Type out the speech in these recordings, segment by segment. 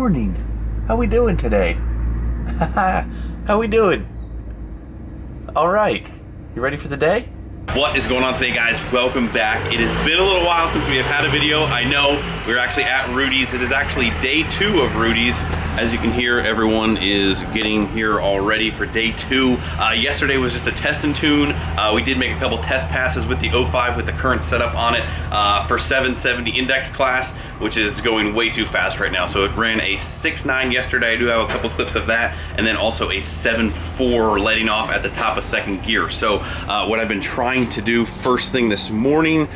morning. How we doing today? How we doing? All right. You ready for the day? What is going on today, guys? Welcome back. It has been a little while since we have had a video. I know we're actually at Rudy's. It is actually day 2 of Rudy's. As you can hear, everyone is getting here already for day 2. Yesterday was just a test and tune. We did make a couple test passes with the 05 with the current setup on it for 770 index class, which is going way too fast right now. So it ran a 6.9 yesterday. I do have a couple clips of that, and then also a 7.4 letting off at the top of second gear. So what I've been trying to do first thing this morning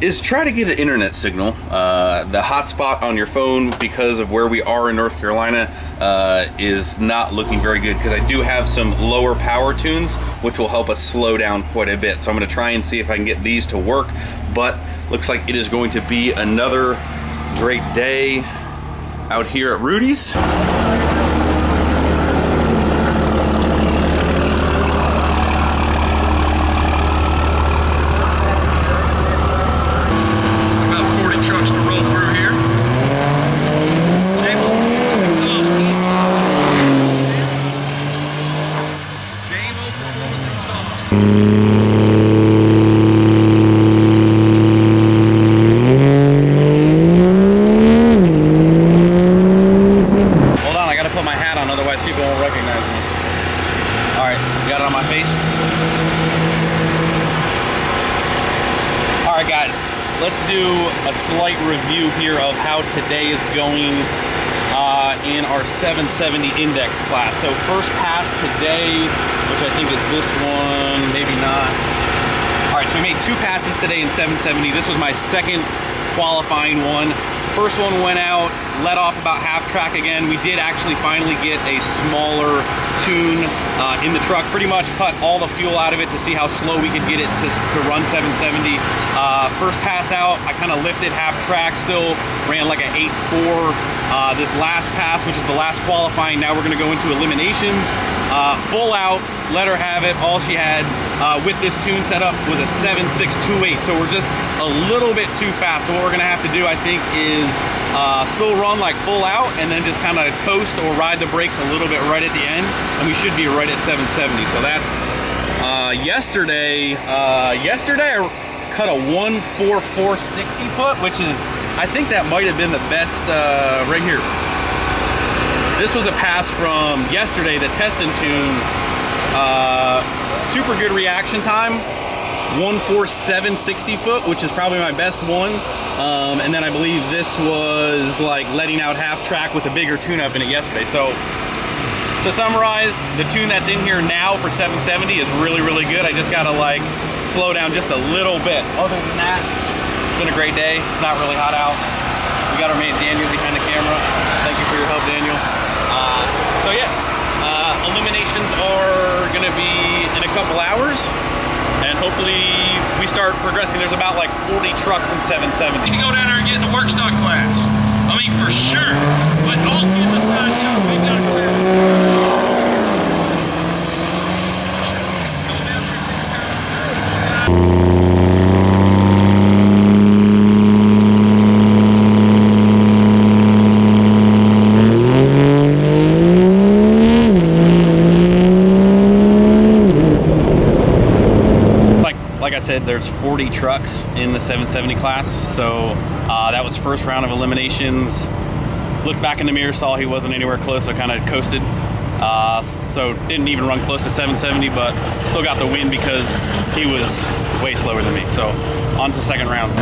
is try to get an internet signal. The hotspot on your phone, because of where we are in North Carolina, is not looking very good, because I do have some lower power tunes which will help us slow down quite a bit. So I'm going to try and see if I can get these to work, but looks like it is going to be another great day out here at Rudy's. Let's do a slight review here of how today is going in our 770 index class. So first pass today, which I think is this one, maybe not. All right, so we made 2 passes today in 770. This was my second qualifying one. First one went out, let off about half track again. We did actually finally get a smaller tune in the truck. Pretty much cut all the fuel out of it to see how slow we could get it to run 770. First pass out, I kind of lifted half track, still ran like an 8.4. This last pass, which is the last qualifying, now we're gonna go into eliminations. Full out, let her have it. All she had with this tune setup was a 7.628, so we're just a little bit too fast. So what we're gonna have to do, I think, is still run like full out and then just kind of coast or ride the brakes a little bit right at the end, and we should be right at 770. So that's yesterday I cut a 1.4460 foot, which is, I think that might have been the best right here. This was a pass from yesterday, the test and tune. Super good reaction time, 1.4760 foot, which is probably my best one. And then I believe this was like letting out half track with a bigger tune up in it yesterday. So to summarize, the tune that's in here now for 770 is really, really good. I just gotta like slow down just a little bit. Other than that, it's been a great day. It's not really hot out. We got our mate Daniel behind the camera. Thank you for your help, Daniel. So yeah, eliminations are gonna be in a couple hours, and hopefully we start progressing. There's about like 40 trucks in 770. You can go down there and get in the work stock class. I mean, for sure. But all kidding aside, you know, we've got to clear. Like I said, there's 40 trucks in the 770 class, so that was first round of eliminations. Looked back in the mirror, saw he wasn't anywhere close, so kind of coasted. So didn't even run close to 770, but still got the win because he was way slower than me. So on to second round.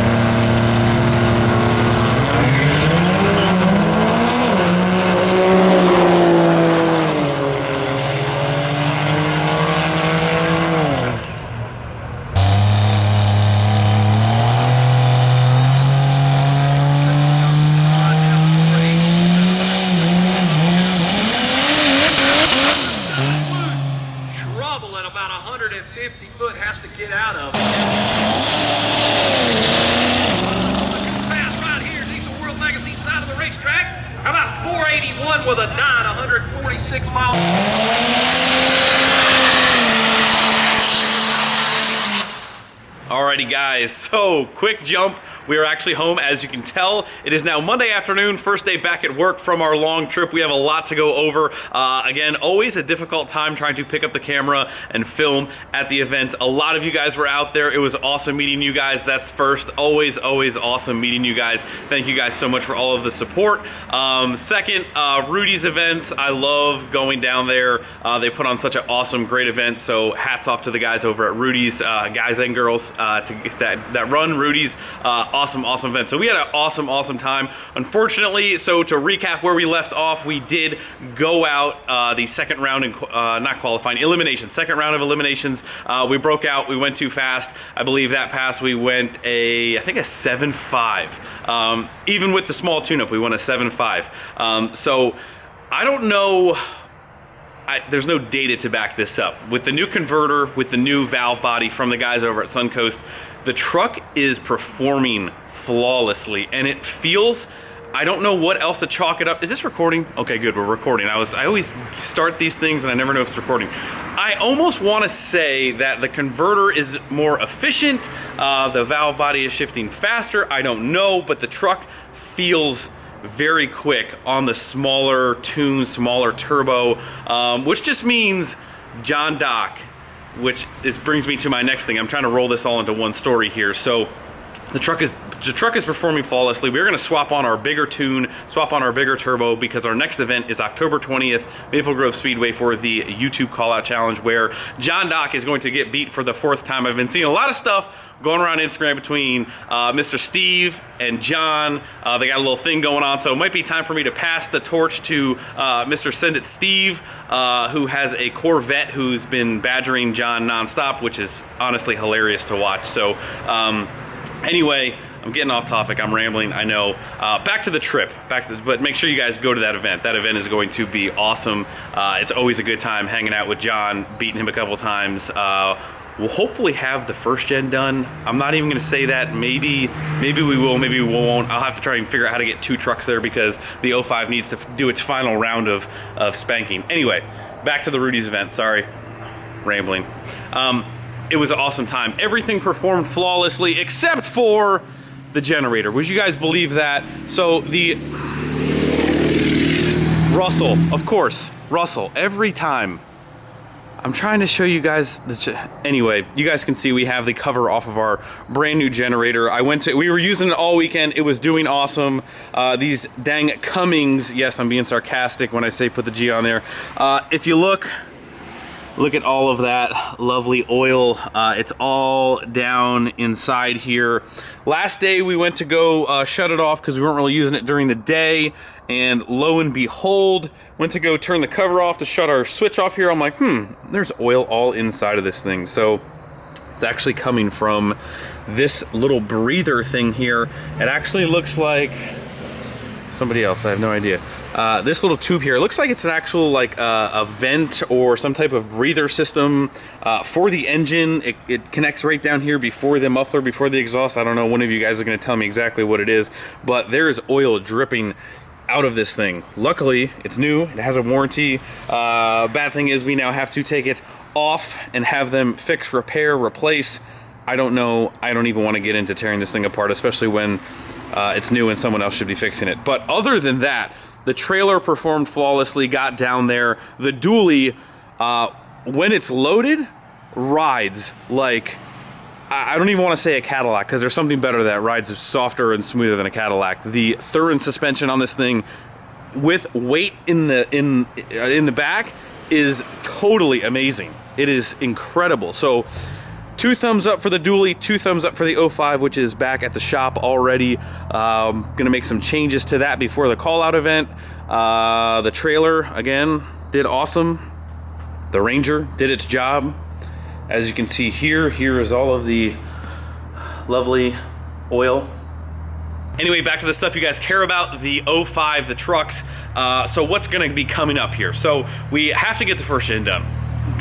At about 150 foot has to get out of. Fast right here, Diesel World Magazine side of the racetrack. How about 481 with a 9, 146 miles. Alrighty guys, so quick jump We are actually home, as you can tell. It is now Monday afternoon, first day back at work from our long trip. We have a lot to go over. Again, always a difficult time trying to pick up the camera and film at the event. A lot of you guys were out there. It was awesome meeting you guys. That's first. Always awesome meeting you guys. Thank you guys so much for all of the support. Second, Rudy's events. I love going down there. They put on such an awesome, great event. So hats off to the guys over at Rudy's, guys and girls, to get that run Rudy's. Awesome event. So we had an awesome time. Unfortunately, so to recap where we left off, we did go out the second round in not qualifying, elimination. Second round of eliminations. We broke out. We went too fast. I believe that pass we went I think a 7.5. Even with the small tune-up, we went a 7.5. So I don't know. There's no data to back this up. With the new converter, with the new valve body from the guys over at Suncoast, the truck is performing flawlessly, and it feels, I don't know what else to chalk it up. Is this recording? Okay, good, we're recording. I always start these things and I never know if it's recording. I almost want to say that the converter is more efficient, the valve body is shifting faster, I don't know, but the truck feels very quick on the smaller tune, smaller turbo, which just means John Dock, which brings me to my next thing. I'm trying to roll this all into one story here. So the truck is performing flawlessly. We're going to swap on our bigger tune, swap on our bigger turbo, because our next event is October 20th, Maple Grove Speedway, for the YouTube Call-Out Challenge, where John Dock is going to get beat for the 4th time. I've been seeing a lot of stuff going around Instagram between Mr. Steve and John. They got a little thing going on, so it might be time for me to pass the torch to Mr. Send It Steve, who has a Corvette who's been badgering John nonstop, which is honestly hilarious to watch. So anyway, I'm getting off topic, I'm rambling, I know. Back to the trip, but make sure you guys go to that event. That event is going to be awesome. It's always a good time hanging out with John, beating him a couple times. We'll hopefully have the first gen done. I'm not even gonna say that. Maybe we will, maybe we won't. I'll have to try and figure out how to get 2 trucks there, because the 05 needs to do its final round of spanking. Anyway, back to the Rudy's event, sorry, rambling. It was an awesome time. Everything performed flawlessly except for the generator. Would you guys believe that? So the Russell, of course, Russell, every time. I'm trying to show you guys anyway, you guys can see we have the cover off of our brand new generator. We were using it all weekend. It was doing awesome. These dang Cummings, yes, I'm being sarcastic when I say put the G on there. If you look at all of that lovely oil. It's all down inside here. Last day we went to go shut it off because we weren't really using it during the day, and lo and behold, went to go turn the cover off to shut our switch off here. I'm like, there's oil all inside of this thing. So it's actually coming from this little breather thing here. It actually looks like somebody else, I have no idea. This little tube here, it looks like it's an actual like a vent or some type of breather system for the engine. It connects right down here before the muffler, before the exhaust. I don't know, one of you guys is going to tell me exactly what it is, but there is oil dripping out of this thing. Luckily, it's new, it has a warranty. Bad thing is we now have to take it off and have them fix, repair, replace. I don't know, I don't even want to get into tearing this thing apart, especially when it's new and someone else should be fixing it. But other than that, the trailer performed flawlessly, got down there. The dually, when it's loaded, rides like, I don't even want to say a Cadillac, because there's something better that rides softer and smoother than a Cadillac. The Thurin suspension on this thing, with weight in the back, is totally amazing. It is incredible. So 2 thumbs up for the dually, 2 thumbs up for the 05, which is back at the shop already. Gonna make some changes to that before the call-out event. The trailer, again, did awesome. The Ranger did its job. As you can see here is all of the lovely oil. Anyway, back to the stuff you guys care about, the 05, the trucks. So what's gonna be coming up here? So we have to get the first gen done.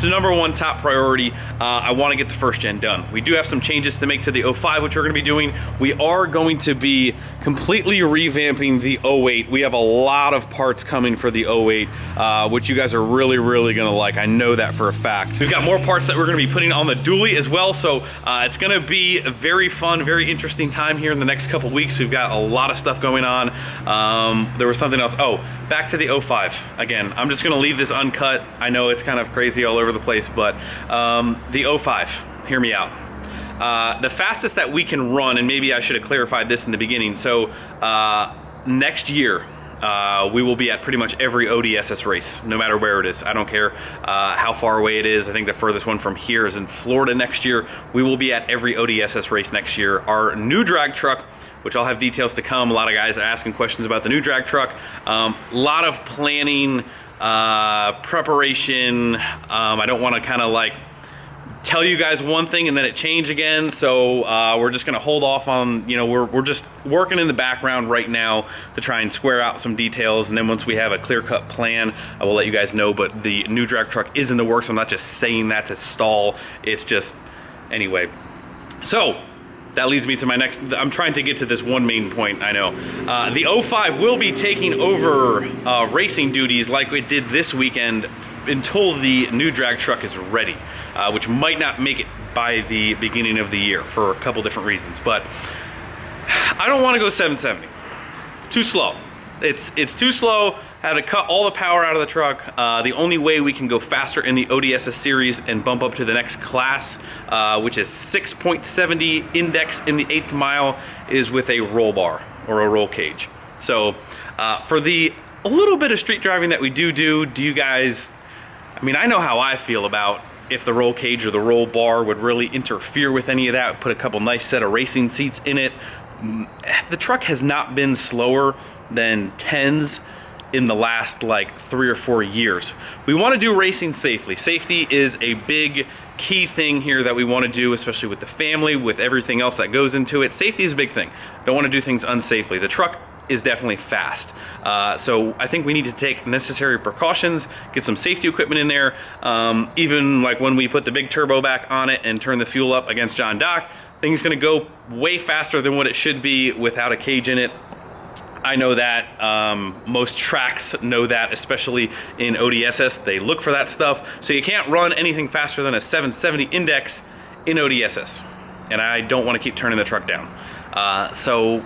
It's the #1 top priority. I want to get the first gen done. We do have some changes to make to the 05, which we're going to be doing. We are going to be completely revamping the 08. We have a lot of parts coming for the 08, which you guys are really going to like. I know that for a fact. We've got more parts that we're going to be putting on the dually as well, so it's going to be a very fun, very interesting time here in the next couple weeks. We've got a lot of stuff going on. There was something else. Oh, back to the 05. Again, I'm just going to leave this uncut. I know it's kind of crazy all over the place, but the 05, hear me out. The fastest that we can run, and maybe I should have clarified this in the beginning, so next year, we will be at pretty much every ODSS race, no matter where it is. I don't care how far away it is. I think the furthest one from here is in Florida next year. We will be at every ODSS race next year. Our new drag truck, which I'll have details to come. A lot of guys are asking questions about the new drag truck. A lot of planning, preparation. I don't want to kind of like tell you guys one thing and then it change again, so we're just gonna hold off on, you know, we're just working in the background right now to try and square out some details, and then once we have a clear-cut plan, I will let you guys know. But the new drag truck is in the works. I'm not just saying that to stall, it's just, anyway. So that leads me to my next, I'm trying to get to this one main point, I know. The 05 will be taking over racing duties like it did this weekend until the new drag truck is ready, which might not make it by the beginning of the year for a couple different reasons. But I don't want to go 770. It's too slow. It's too slow. I had to cut all the power out of the truck. The only way we can go faster in the ODSS series and bump up to the next class, which is 6.70 index in the 8th mile, is with a roll bar or a roll cage. So for the a little bit of street driving that we do you guys, I mean, I know how I feel about if the roll cage or the roll bar would really interfere with any of that. Put a couple nice set of racing seats in it. The truck has not been slower than 10s in the last like 3 or 4 years. We want to do racing safely. Safety is a big key thing here that we want to do, especially with the family, with everything else that goes into it. Safety is a big thing. Don't want to do things unsafely. The truck is definitely fast. So I think we need to take necessary precautions, get some safety equipment in there. Even like when we put the big turbo back on it and turn the fuel up against John Dock, thing's gonna go way faster than what it should be without a cage in it. I know that, most tracks know that, especially in ODSS. They look for that stuff. So you can't run anything faster than a 770 index in ODSS. And I don't want to keep turning the truck down. So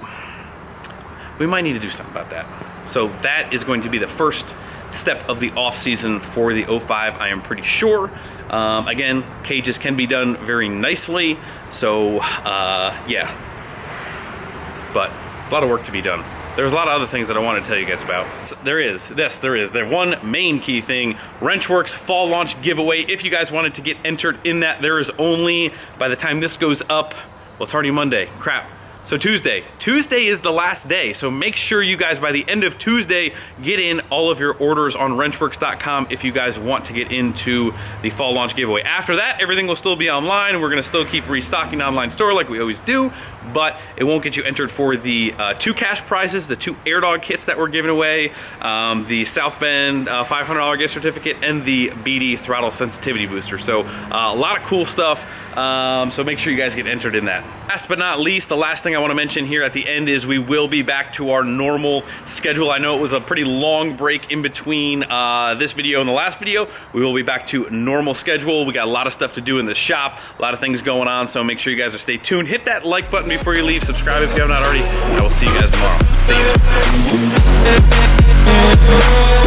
we might need to do something about that. So that is going to be the first step of the off season for the 05, I am pretty sure. Again, cages can be done very nicely. So yeah, but a lot of work to be done. There's a lot of other things that I want to tell you guys about. There is. There's one main key thing, Wrenchworks fall launch giveaway. If you guys wanted to get entered in that, there is only, by the time this goes up, well, it's already Monday, crap. So Tuesday is the last day, so make sure you guys by the end of Tuesday get in all of your orders on wrenchworks.com if you guys want to get into the fall launch giveaway. After that, everything will still be online. We're gonna still keep restocking the online store like we always do, but it won't get you entered for the 2 cash prizes, the 2 AirDog kits that we're giving away, the South Bend $500 gift certificate, and the BD throttle sensitivity booster. So a lot of cool stuff, so make sure you guys get entered in that. Last but not least, the last thing I want to mention here at the end is we will be back to our normal schedule. I know it was a pretty long break in between this video and the last video. We will be back to normal schedule. We got a lot of stuff to do in the shop, a lot of things going on, so make sure you guys are stay tuned. Hit that like button before you leave, subscribe if you have not already, and I will see you guys tomorrow. See you.